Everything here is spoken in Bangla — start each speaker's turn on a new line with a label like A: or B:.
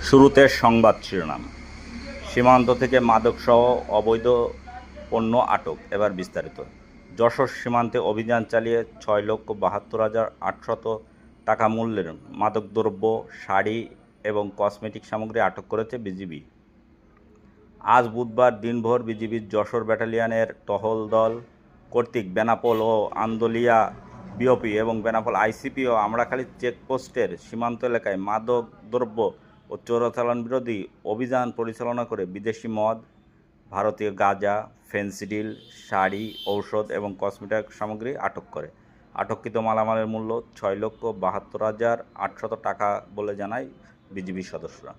A: শুরুতে সংবাদ শিরোনাম। সীমান্ত থেকে মাদকসহ অবৈধ পণ্য আটক। এবার বিস্তারিত। যশোর সীমান্তে অভিযান চালিয়ে ৬,৭২,৮০০ টাকা মূল্যের মাদকদ্রব্য, শাড়ি এবং কসমেটিক সামগ্রী আটক করেছে বিজিবি। আজ বুধবার দিনভর বিজিবির যশোর ব্যাটালিয়নের টহল দল কর্তৃক বেনাপোল ও আন্দোলিয়া বিওপি এবং বেনাপোল আইসিপি ও আমড়াখালী চেকপোস্টের সীমান্ত এলাকায় মাদকদ্রব্য ও চোরাচালান বিরোধী অভিযান পরিচালনা করে বিদেশি মদ, ভারতীয় গাঁজা, ফেনসিডিল, শাড়ি, ঔষধ এবং কসমেটিক সামগ্রী আটক করে। আটককৃত মালামালের মূল্য ৬,৭২,৮০০ টাকা বলে জানায় বিজিবির সদস্যরা।